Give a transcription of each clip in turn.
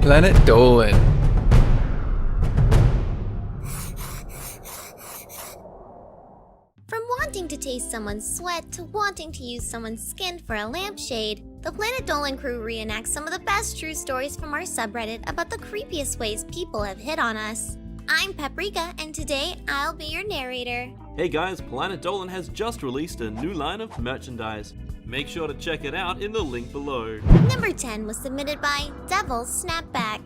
Planet Dolan. From wanting to taste someone's sweat to wanting to use someone's skin for a lampshade, the Planet Dolan crew reenacts some of the best true stories from our subreddit about the creepiest ways people have hit on us. I'm Paprika, and today I'll be your narrator. Hey guys, Planet Dolan has just released a new line of merchandise. Make sure to check it out in the link below. Number 10 was submitted by devilsSnapback.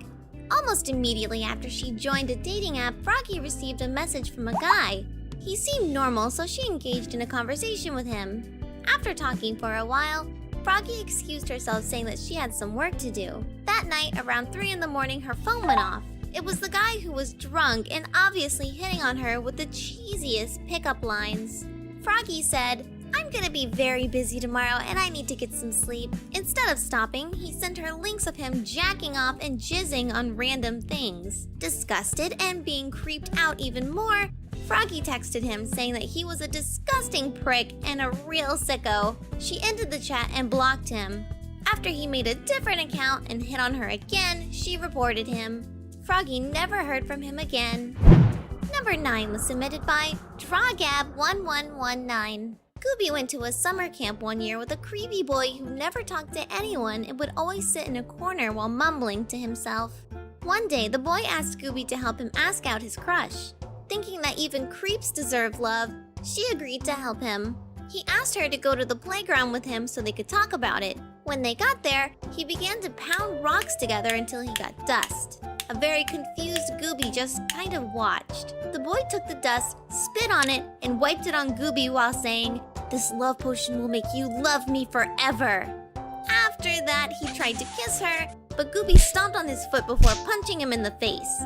Almost immediately after she joined a dating app, Froggy received a message from a guy. He seemed normal, so she engaged in a conversation with him. After talking for a while, Froggy excused herself, saying that she had some work to do. That night, around 3 in the morning, her phone went off. It was the guy who was drunk and obviously hitting on her with the cheesiest pickup lines. Froggy said, "I'm gonna be very busy tomorrow and I need to get some sleep." Instead of stopping, he sent her links of him jacking off and jizzing on random things. Disgusted and being creeped out even more, Froggy texted him saying that he was a disgusting prick and a real sicko. She ended the chat and blocked him. After he made a different account and hit on her again, she reported him. Froggy never heard from him again. Number 9 was submitted by Drawgab1119. Goobie went to a summer camp one year with a creepy boy who never talked to anyone and would always sit in a corner while mumbling to himself. One day, the boy asked Goobie to help him ask out his crush. Thinking that even creeps deserve love, she agreed to help him. He asked her to go to the playground with him so they could talk about it. When they got there, he began to pound rocks together until he got dust. A very confused Goobie just kind of watched. The boy took the dust, spit on it, and wiped it on Goobie while saying, "This love potion will make you love me forever." After that, he tried to kiss her, but Goobie stomped on his foot before punching him in the face.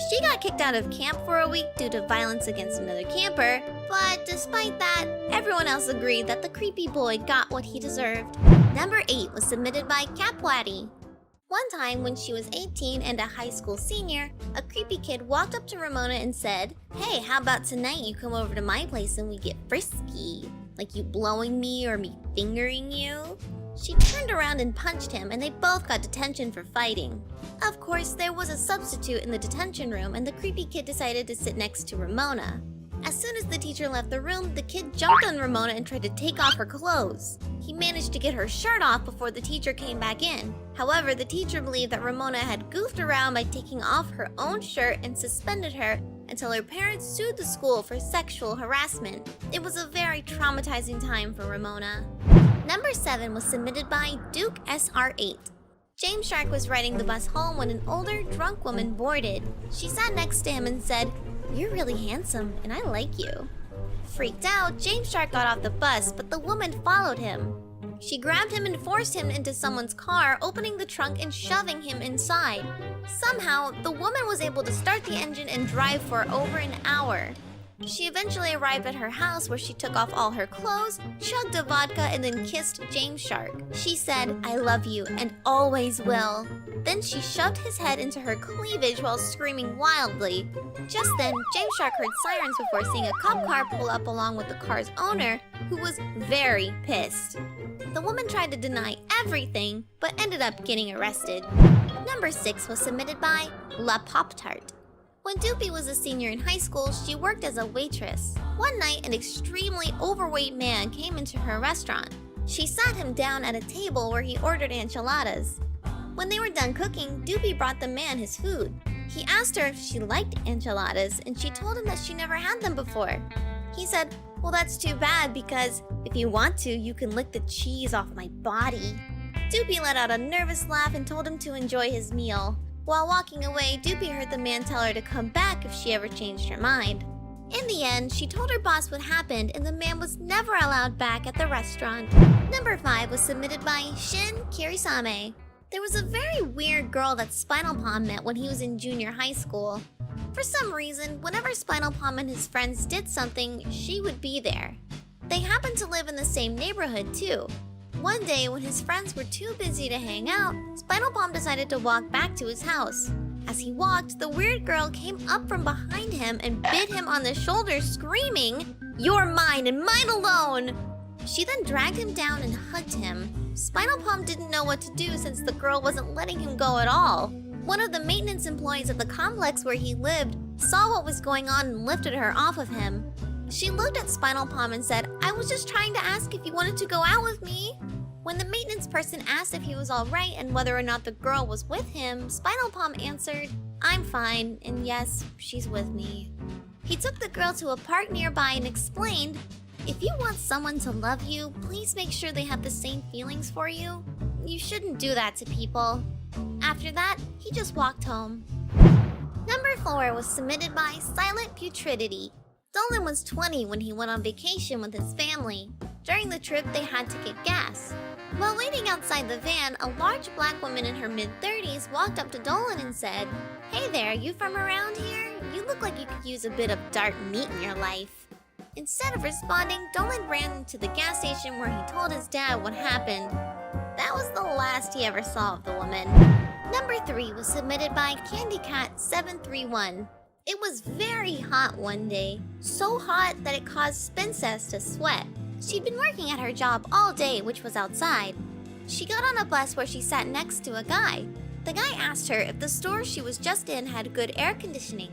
She got kicked out of camp for a week due to violence against another camper, but despite that, everyone else agreed that the creepy boy got what he deserved. Number 8 was submitted by Kapwatty. One time when she was 18 and a high school senior, a creepy kid walked up to Ramona and said, "Hey, how about tonight you come over to my place and we get frisky? Like you blowing me or me fingering you?" She turned around and punched him, and they both got detention for fighting. Of course, there was a substitute in the detention room, and the creepy kid decided to sit next to Ramona. As soon as the teacher left the room, the kid jumped on Ramona and tried to take off her clothes. He managed to get her shirt off before the teacher came back in. However, the teacher believed that Ramona had goofed around by taking off her own shirt and suspended her until her parents sued the school for sexual harassment. It was a very traumatizing time for Ramona. Number 7 was submitted by Duke SR8. James Shark was riding the bus home when an older, drunk woman boarded. She sat next to him and said, "You're really handsome, and I like you." Freaked out, James Shark got off the bus, but the woman followed him. She grabbed him and forced him into someone's car, opening the trunk and shoving him inside. Somehow, the woman was able to start the engine and drive for over an hour. She eventually arrived at her house, where she took off all her clothes, chugged a vodka, and then kissed James Shark. She said, "I love you and always will." Then she shoved his head into her cleavage while screaming wildly. Just then, James Shark heard sirens before seeing a cop car pull up along with the car's owner, who was very pissed. The woman tried to deny everything, but ended up getting arrested. Number 6 was submitted by LaPopTart. When Dippy was a senior in high school, she worked as a waitress. One night, an extremely overweight man came into her restaurant. She sat him down at a table where he ordered enchiladas. When they were done cooking, Dippy brought the man his food. He asked her if she liked enchiladas, and she told him that she never had them before. He said, "Well, that's too bad, because if you want to, you can lick the cheese off my body." Dippy let out a nervous laugh and told him to enjoy his meal. While walking away, Dippy heard the man tell her to come back if she ever changed her mind. In the end, she told her boss what happened, and the man was never allowed back at the restaurant. Number 5 was submitted by Shin Kirisame. There was a very weird girl that Spinal Tom met when he was in junior high school. For some reason, whenever Spinal Tom and his friends did something, she would be there. They happened to live in the same neighborhood too. One day, when his friends were too busy to hang out, Spinal Tom decided to walk back to his house. As he walked, the weird girl came up from behind him and bit him on the shoulder, screaming, "You're mine and mine alone!" She then dragged him down and hugged him. Spinal Tom didn't know what to do since the girl wasn't letting him go at all. One of the maintenance employees at the complex where he lived saw what was going on and lifted her off of him. She looked at Spinal Tom and said, "I was just trying to ask if you wanted to go out with me." When the maintenance person asked if he was alright and whether or not the girl was with him, Spinal Tom answered, "I'm fine, and yes, she's with me." He took the girl to a park nearby and explained, "If you want someone to love you, please make sure they have the same feelings for you. You shouldn't do that to people." After that, he just walked home. Number 4 was submitted by Silent Putridity. Dolan was 20 when he went on vacation with his family. During the trip, they had to get gas. While waiting outside the van, a large black woman in her mid-30s walked up to Dolan and said, "Hey there, you from around here? You look like you could use a bit of dark meat in your life." Instead of responding, Dolan ran to the gas station where he told his dad what happened. That was the last he ever saw of the woman. Number 3 was submitted by CandyCat731. It was very hot one day, so hot that it caused Spincess to sweat. She'd been working at her job all day, which was outside. She got on a bus where she sat next to a guy. The guy asked her if the store she was just in had good air conditioning.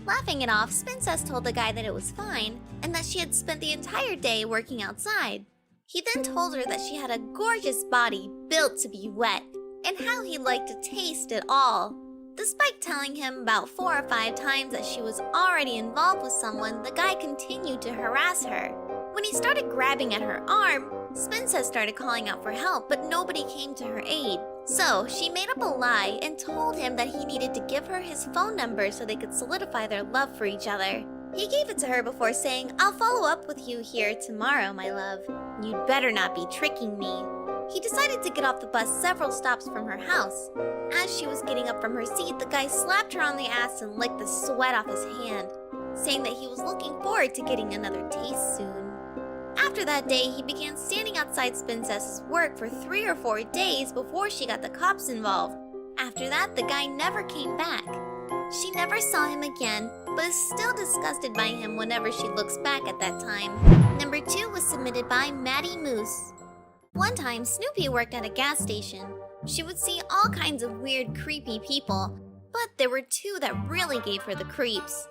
Laughing it off, Spincess told the guy that it was fine and that she had spent the entire day working outside. He then told her that she had a gorgeous body built to be wet and how he'd like to taste it all. Despite telling him about 4 or 5 times that she was already involved with someone, the guy continued to harass her. When he started grabbing at her arm, Spincess started calling out for help, but nobody came to her aid. So she made up a lie and told him that he needed to give her his phone number so they could solidify their love for each other. He gave it to her before saying, "I'll follow up with you here tomorrow, my love. You'd better not be tricking me." He decided to get off the bus several stops from her house. As she was getting up from her seat, the guy slapped her on the ass and licked the sweat off his hand, saying that he was looking forward to getting another taste soon. After that day, he began standing outside Spincess's work for 3 or 4 days before she got the cops involved. After that, the guy never came back. She never saw him again, but is still disgusted by him whenever she looks back at that time. Number 2 was submitted by mattiemoose. One time, Snoopy worked at a gas station. She would see all kinds of weird, creepy people, but there were 2 that really gave her the creeps.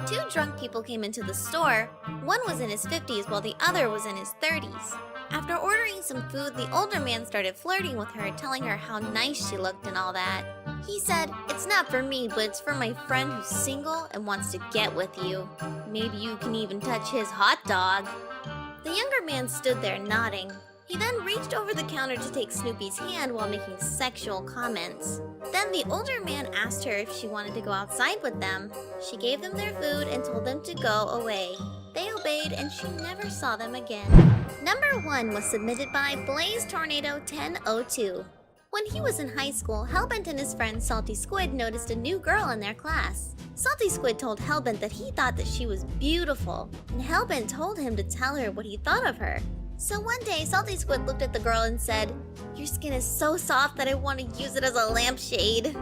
2 drunk people came into the store. One was in his 50s while the other was in his 30s. After ordering some food, the older man started flirting with her, telling her how nice she looked and all that. He said, "It's not for me, but it's for my friend who's single and wants to get with you. Maybe you can even touch his hot dog." The younger man stood there nodding. He then reached over the counter to take Snoopy's hand while making sexual comments. Then the older man asked her if she wanted to go outside with them. She gave them their food and told them to go away. They obeyed and she never saw them again. Number 1 was submitted by BlazeTornado1002. When he was in high school, Hellbent and his friend Salty Squid noticed a new girl in their class. Salty Squid told Hellbent that he thought that she was beautiful, and Hellbent told him to tell her what he thought of her. So one day, Salty Squid looked at the girl and said, "Your skin is so soft that I want to use it as a lampshade."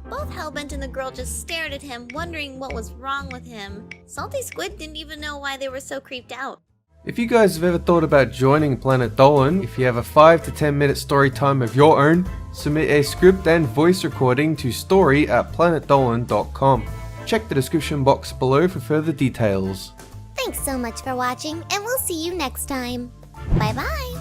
Both Hellbent and the girl just stared at him, wondering what was wrong with him. Salty Squid didn't even know why they were so creeped out. If you guys have ever thought about joining Planet Dolan, if you have a 5 to 10 minute story time of your own, submit a script and voice recording to story@planetdolan.com. Check the description box below for further details. Thanks so much for watching, and we'll see you next time. Bye-bye!